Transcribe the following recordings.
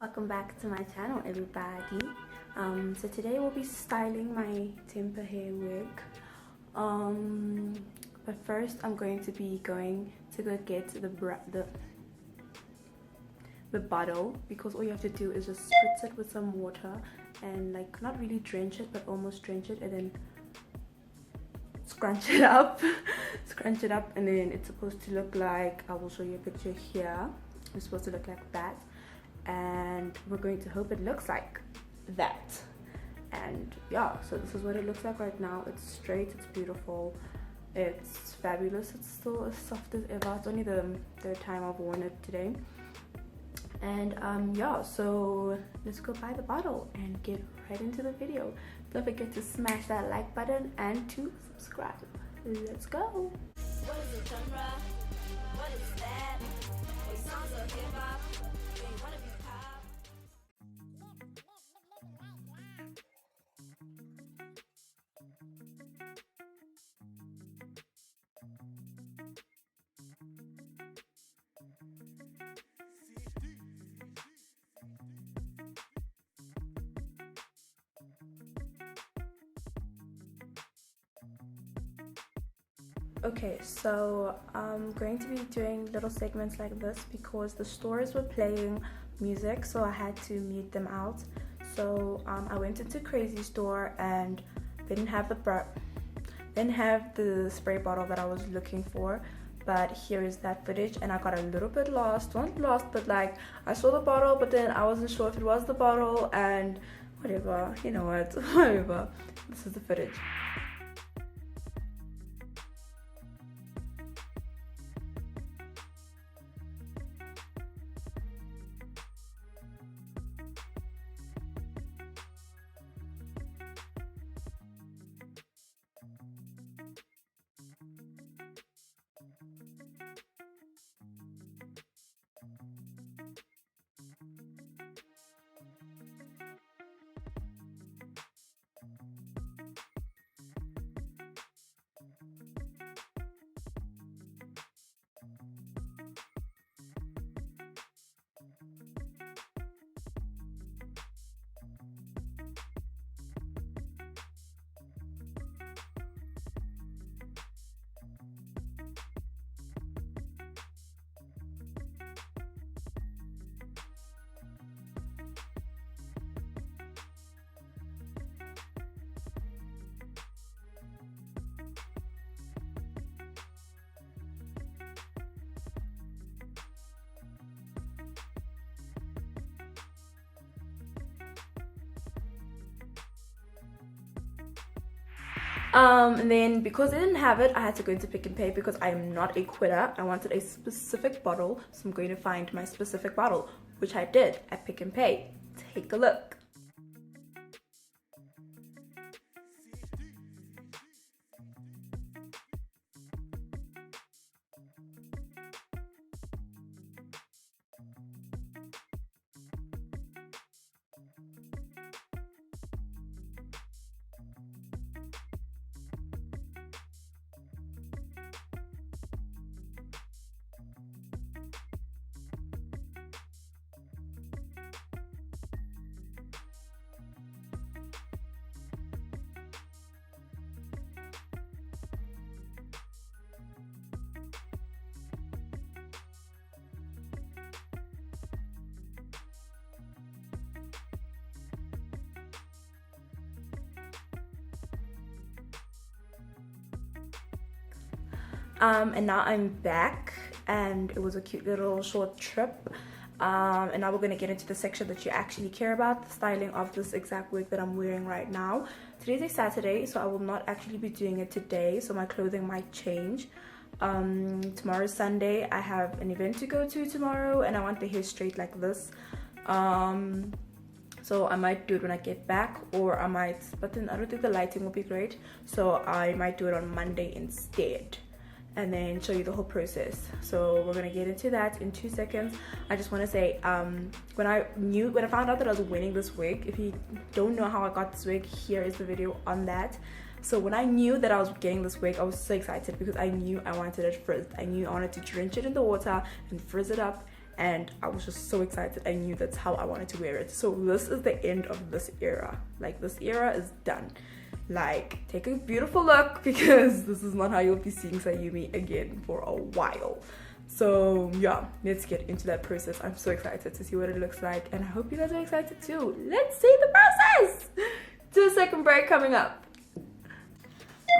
Welcome back to my channel, everybody. So today we'll be styling my TemperHair wig. But first I'm going to go get the bottle, because all you have to do is just spritz it with some water and like not really drench it but almost drench it, and then scrunch it up and then it's supposed to look like, I will show you a picture here. It's supposed to look like that, and we're going to hope it looks like that. And yeah, so this is what it looks like right now. It's straight, it's beautiful, it's fabulous. It's still as soft as ever. It's only the third time I've worn it today. And yeah, so let's go buy the bottle and get right into the video. Don't forget to smash that like button and to subscribe. Let's go. What is a genre? What is that? What songs of hip hop? Do you wanna be pop? Okay, so I'm going to be doing little segments like this because the stores were playing music, so I had to mute them out. So I went into Crazy Store and they didn't have the spray bottle that I was looking for. But here is that footage, and I got a little bit lost. Not lost, but like I saw the bottle, but then I wasn't sure if it was the bottle, and whatever, you know what, whatever. This is the footage. And then because I didn't have it, I had to go into Pick and Pay because I am not a quitter. I wanted a specific bottle, so I'm going to find my specific bottle, which I did at Pick and Pay. Take a look. And now I'm back, and it was a cute little short trip. And now we're going to get into the section that you actually care about, the styling of this exact wig that I'm wearing right now. Today's a Saturday, so I will not actually be doing it today, so my clothing might change. Tomorrow's Sunday. I have an event to go to tomorrow, and I want the hair straight like this. So I might do it when I get back, or I might, but then I don't think the lighting will be great, so I might do it on Monday instead, and then show you the whole process. So we're gonna get into that in 2 seconds. I just want to say, when I found out that I was winning this wig, if you don't know how I got this wig, here is the video on that. So when I knew that I was getting this wig, I was so excited because I knew I wanted it frizzed. I knew I wanted to drench it in the water and frizz it up and I was just so excited. I knew that's how I wanted to wear it. So this is the end of this era. Like, this era is done. Like, take a beautiful look, because this is not how you'll be seeing Sayumi again for a while. So yeah, let's get into that process. I'm so excited to see what it looks like, and I hope you guys are excited too. Let's see the process. 2-second break coming up.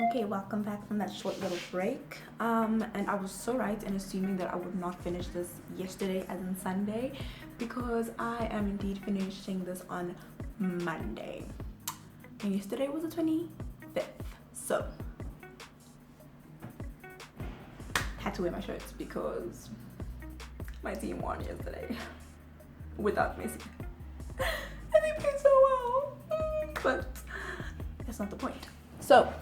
Okay, welcome back from that short little break. And I was so right in assuming that I would not finish this yesterday, as in Sunday, because I am indeed finishing this on Monday. And yesterday was the 25th, so had to wear my shirts because my team won yesterday without Messi. And they played so well, but that's not the point. So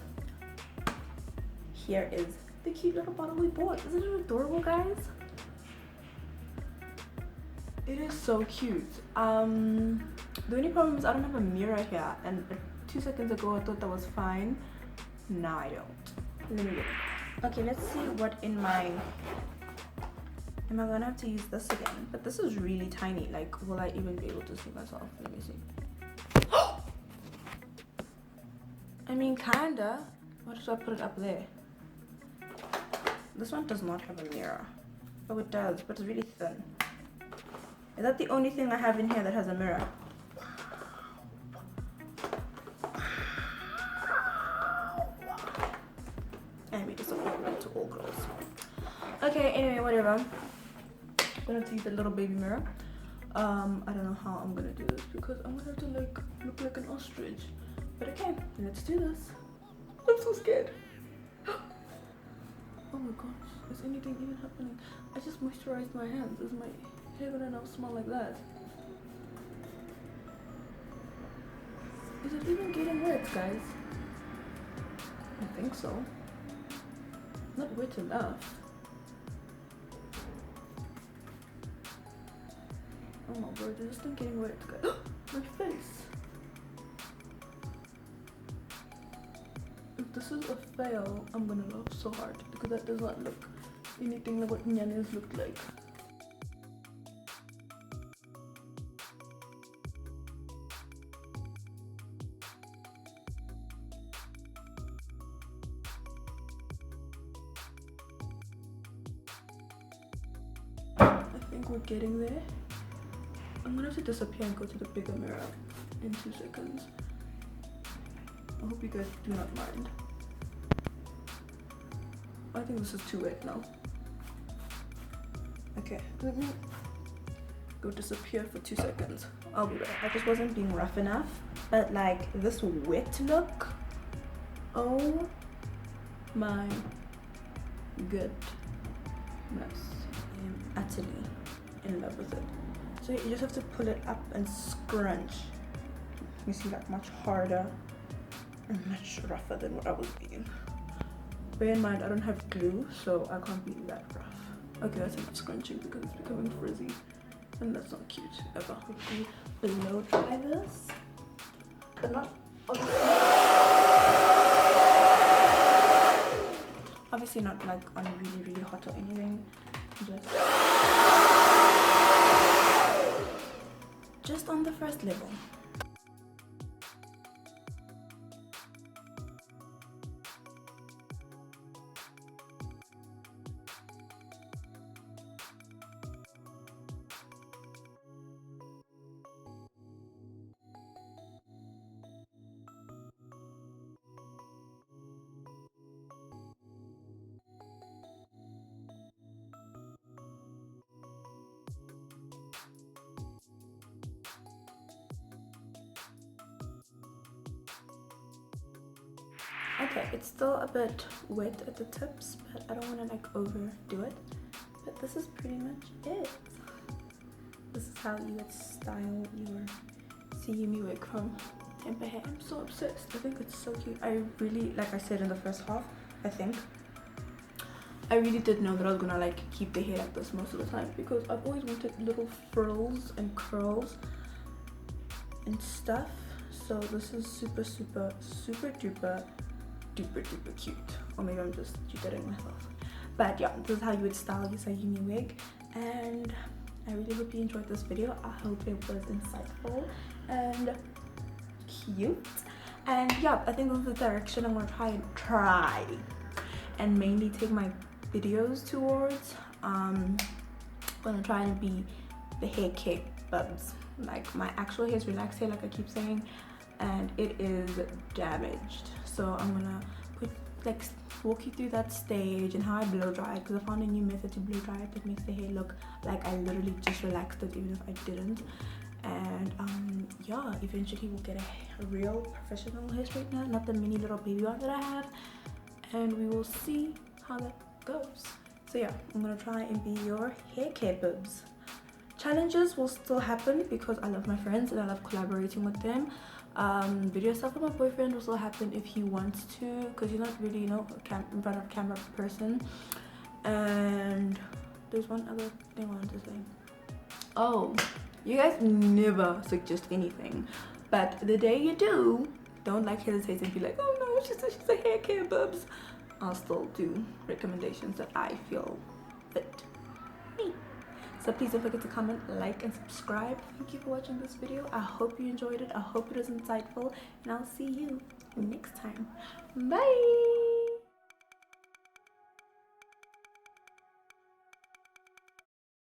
here is the cute little bottle we bought. Isn't it adorable, guys? It is so cute. The only problem is I don't have a mirror here, and 2 seconds ago I thought that was fine. Now I don't. Let me look. Okay, let's see what in my... Am I gonna have to use this again? But this is really tiny. Like, will I even be able to see myself? Let me see. I mean, kinda. Why should I put it up there? This one does not have a mirror. Oh, it does, but it's really thin. Is that the only thing I have in here that has a mirror? And we disappointment to all girls. Okay, anyway, whatever. I'm gonna have to use a little baby mirror. I don't know how I'm gonna do this because I'm gonna have to like look like an ostrich. But okay, let's do this. I'm so scared. Oh my gosh, is anything even happening? I just moisturized my hands. Is my hair gonna now smell like that? Is it even getting wet, guys? I think so. Not wet enough. Oh my god, is this thing getting wet, guys? My face! If this is a fail, I'm gonna laugh so hard because that does not look anything like what Nyanes looked like. I think we're getting there. I'm gonna have to disappear and go to the bigger mirror in 2 seconds. I hope you guys do not mind. I think this is too wet now. Okay, let me go disappear for 2 seconds. I'll be back. I just wasn't being rough enough, but like this wet look, oh my goodness. I am utterly in love with it. So you just have to pull it up and scrunch. You see, like much harder and much rougher than what I was being. Bear in mind, I don't have glue, so I can't be that rough. Okay, that's enough scrunching because it's becoming frizzy, and that's not cute ever. Quickly blow dry this, but not obviously not like on really hot or anything. Just on the first level. Okay, it's still a bit wet at the tips, but I don't want to like overdo it. But this is pretty much it. This is how you would style your Sayumi wig from TemperHair. I'm so obsessed. I think it's so cute. I really, like I said in the first half, I really did know that I was gonna like keep the hair like this most of the time because I've always wanted little frills and curls and stuff. So this is super duper cute. Or maybe I'm just tutoring myself. But yeah, this is how you would style your Sayumi wig. And I really hope you enjoyed this video. I hope it was insightful and cute. And yeah, I think this is the direction I'm gonna try and mainly take my videos towards. I'm gonna try and be the hair care bubs. Like, my actual hair is relaxed hair, like I keep saying, and it is damaged. So I'm gonna walk you through that stage and how I blow dry it, because I found a new method to blow dry it that makes the hair look like I literally just relaxed it, even if I didn't. And yeah, eventually we'll get a real professional hair straightener, not the mini little baby one that I have, and we will see how that goes. So yeah, I'm gonna try and be your hair care bibs. Challenges will still happen because I love my friends and I love collaborating with them. Video stuff with my boyfriend will still happen if he wants to, because he's not really, you know, in front of camera person. And there's one other thing I wanted to say. Oh, you guys never suggest anything, but the day you do, don't hesitate and be like, oh no, she's a hair care bubs. I'll still do recommendations that I feel fit me. So please don't forget to comment, like, and subscribe. Thank you for watching this video. I hope you enjoyed it. I hope it was insightful, and I'll see you next time. Bye.